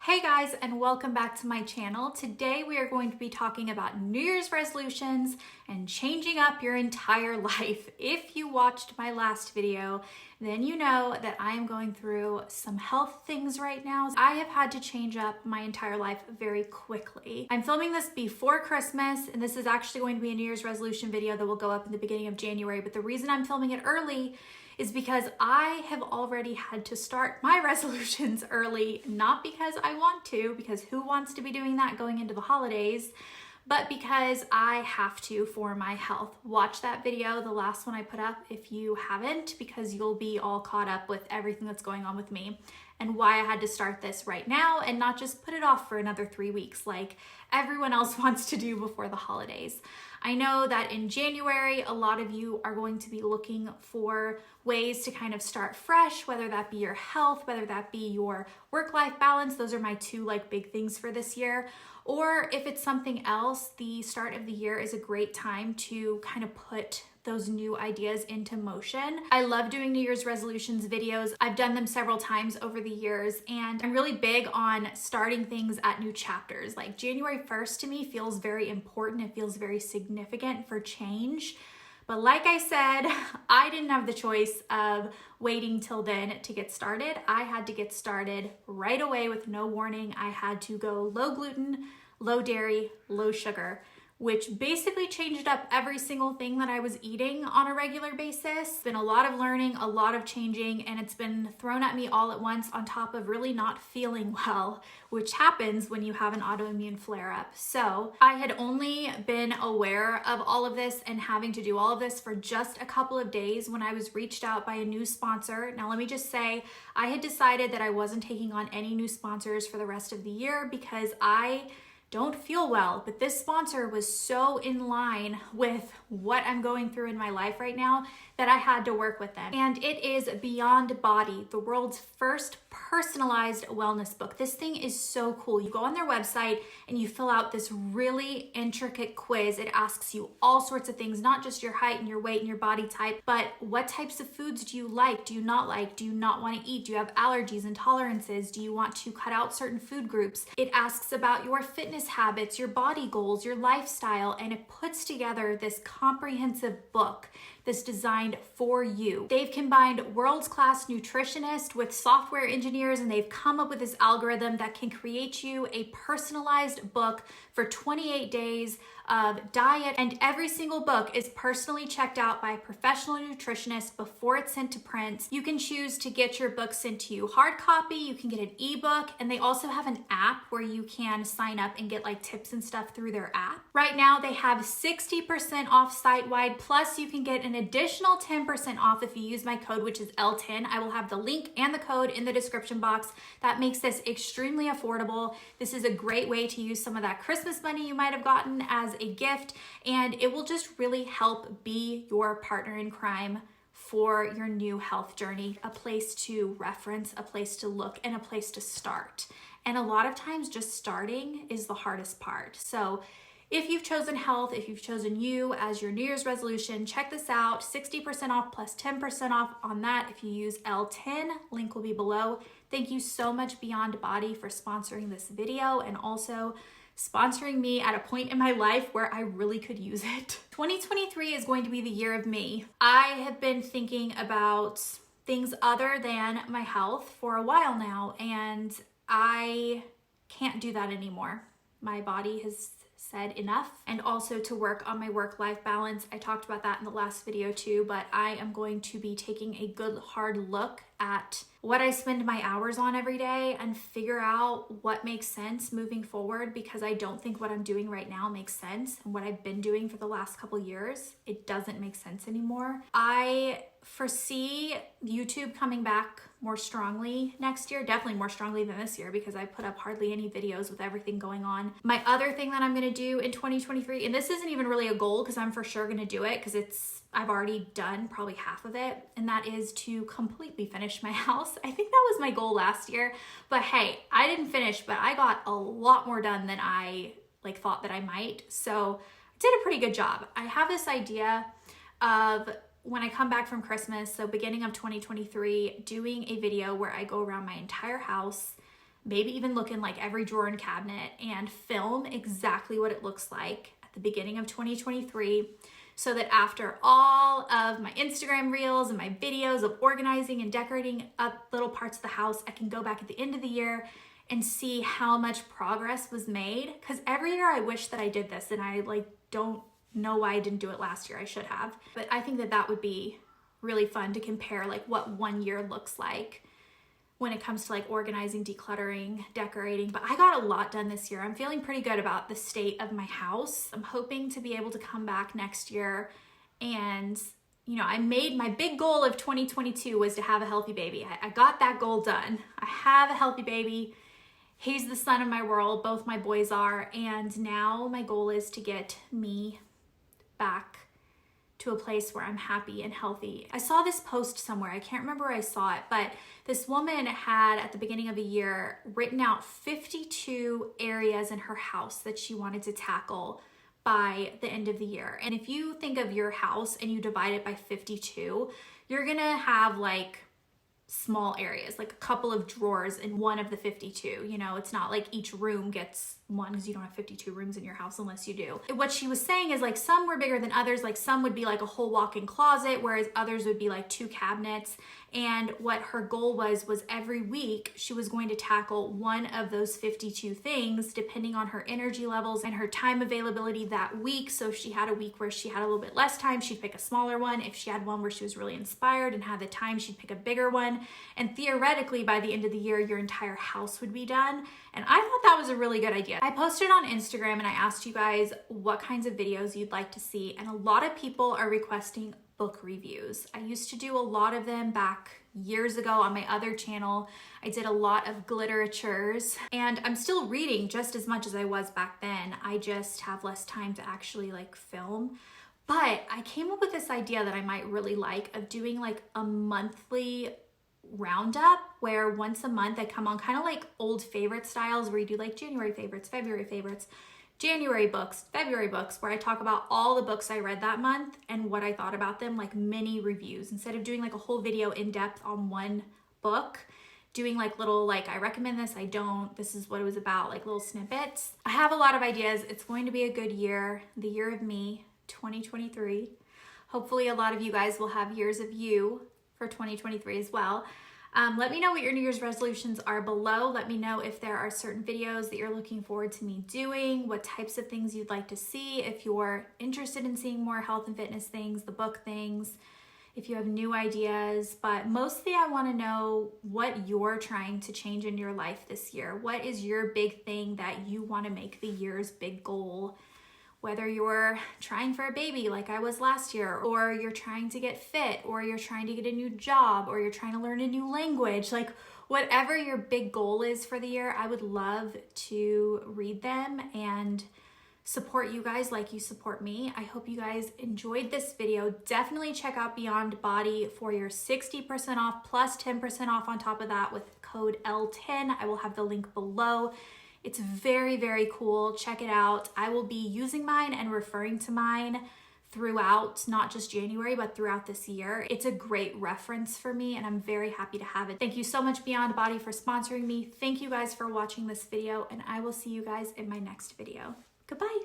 Hey guys, and welcome back to my channel. Today we are going to be talking about New Year's resolutions and changing up your entire life. If you watched my last video, then you know that I am going through some health things right now. I have had to change up my entire life very quickly. I'm filming this before Christmas, and this is actually going to be a New Year's resolution video that will go up in the beginning of January, but the reason I'm filming it early is because I have already had to start my resolutions early, not because I want to, because who wants to be doing that going into the holidays, but because I have to for my health. Watch that video, the last one I put up, if you haven't, because you'll be all caught up with everything that's going on with me and why I had to start this right now and not just put it off for another 3 weeks like everyone else wants to do before the holidays. I know that in January, a lot of you are going to be looking for ways to kind of start fresh, whether that be your health, whether that be your work-life balance. Those are my two big things for this year. Or if it's something else, the start of the year is a great time to kind of put those new ideas into motion. I love doing New Year's resolutions videos. I've done them several times over the years, and I'm really big on starting things at new chapters. Like January 1st to me feels very important. It feels very significant for change. But like I said, I didn't have the choice of waiting till then to get started. I had to get started right away with no warning. I had to go low gluten, low dairy, low sugar, which basically changed up every single thing that I was eating on a regular basis. It's been a lot of learning, a lot of changing, and it's been thrown at me all at once on top of really not feeling well, which happens when you have an autoimmune flare-up. So I had only been aware of all of this and having to do all of this for just a couple of days when I was reached out by a new sponsor. Now let me just say, I had decided that I wasn't taking on any new sponsors for the rest of the year because I don't feel well, but this sponsor was so in line with what I'm going through in my life right now that I had to work with them. And it is Beyond Body, the world's first personalized wellness book. This thing is so cool. You go on their website and you fill out this really intricate quiz. It asks you all sorts of things, not just your height and your weight and your body type, but what types of foods do you like? Do you not like? Do you not want to eat? Do you have allergies, intolerances? Do you want to cut out certain food groups? It asks about your fitness habits, your body goals, your lifestyle, and it puts together this comprehensive book that's designed for you. They've combined world-class nutritionists with software engineers, and they've come up with this algorithm that can create you a personalized book for 28 days of diet, and every single book is personally checked out by a professional nutritionist before it's sent to print. You can choose to get your book sent to you hard copy, you can get an ebook, and they also have an app where you can sign up and get tips and stuff through their app. Right now they have 60% off site-wide, plus you can get an additional 10% off if you use my code, which is Elle10. I will have the link and the code in the description box. That makes this extremely affordable. This is a great way to use some of that Christmas money you might have gotten as a gift, and it will just really help be your partner in crime for your new health journey, a place to reference, a place to look, and a place to start. And a lot of times just starting is the hardest part. So if you've chosen health, if you've chosen you as your New Year's resolution, check this out. 60% off plus 10% off on that if you use Elle10. Link will be below. Thank you so much Beyond Body for sponsoring this video and also sponsoring me at a point in my life where I really could use it. 2023 is going to be the year of me. I have been thinking about things other than my health for a while now, and I can't do that anymore. My body has said enough, and also to work on my work-life balance. I talked about that in the last video too, but I am going to be taking a good hard look at what I spend my hours on every day and figure out what makes sense moving forward, because I don't think what I'm doing right now makes sense, and what I've been doing for the last couple years, it doesn't make sense anymore. I foresee YouTube coming back more strongly next year, definitely more strongly than this year, because I put up hardly any videos with everything going on. My other thing that I'm going to do in 2023, and this isn't even really a goal because I'm for sure going to do it because I've already done probably half of it, and that is to completely finish my house. I think that was my goal last year, but hey, I didn't finish, but I got a lot more done than I thought that I might. So I did a pretty good job. I have this idea of when I come back from Christmas, so beginning of 2023, doing a video where I go around my entire house, maybe even look in like every drawer and cabinet and film exactly what it looks like at the beginning of 2023, so that after all of my Instagram reels and my videos of organizing and decorating up little parts of the house, I can go back at the end of the year and see how much progress was made. Because every year I wish that I did this, and I like don't know why I didn't do it last year. I should have. But I think that that would be really fun to compare like what one year looks like when it comes to like organizing, decluttering, decorating. But I got a lot done this year. I'm feeling pretty good about the state of my house. I'm hoping to be able to come back next year and, you know, I made my big goal of 2022 was to have a healthy baby. I got that goal done. I have a healthy baby. He's the sun of my world. Both my boys are. And now my goal is to get me back to a place where I'm happy and healthy. I saw this post somewhere. I can't remember where I saw it, but this woman had at the beginning of the year written out 52 areas in her house that she wanted to tackle by the end of the year. And if you think of your house and you divide it by 52, you're gonna have like small areas, like a couple of drawers in one of the 52. You know, it's not like each room gets one, because you don't have 52 rooms in your house unless you do. What she was saying is like some were bigger than others, like some would be like a whole walk-in closet, whereas others would be like 2 cabinets. And what her goal was every week she was going to tackle one of those 52 things depending on her energy levels and her time availability that week. So if she had a week where she had a little bit less time, she'd pick a smaller one. If she had one where she was really inspired and had the time, she'd pick a bigger one. And theoretically, by the end of the year, your entire house would be done. And I thought that was a really good idea. I posted on Instagram and I asked you guys what kinds of videos you'd like to see. And a lot of people are requesting book reviews. I used to do a lot of them back years ago on my other channel. I did a lot of glitteratures, and I'm still reading just as much as I was back then. I just have less time to actually like film. But I came up with this idea that I might really like of doing like a monthly roundup where once a month I come on kind of like old favorite styles where you do like January favorites, February favorites, January books, February books, where I talk about all the books I read that month and what I thought about them, like mini reviews. Instead of doing like a whole video in depth on one book, doing like little like I recommend this, I don't, this is what it was about, like little snippets. I have a lot of ideas. It's going to be a good year, the year of me, 2023. Hopefully a lot of you guys will have years of you for 2023 as well. Let me know what your New Year's resolutions are below. Let me know if there are certain videos that you're looking forward to me doing, what types of things you'd like to see, if you're interested in seeing more health and fitness things, the book things, if you have new ideas. But mostly I want to know what you're trying to change in your life this year. What is your big thing that you want to make the year's big goal? Whether you're trying for a baby like I was last year, or you're trying to get fit, or you're trying to get a new job, or you're trying to learn a new language, like whatever your big goal is for the year, I would love to read them and support you guys like you support me. I hope you guys enjoyed this video. Definitely check out Beyond Body for your 60% off plus 10% off on top of that with code Elle10. I will have the link below. It's very, very cool. Check it out. I will be using mine and referring to mine throughout, not just January, but throughout this year. It's a great reference for me and I'm very happy to have it. Thank you so much Beyond Body for sponsoring me. Thank you guys for watching this video and I will see you guys in my next video. Goodbye.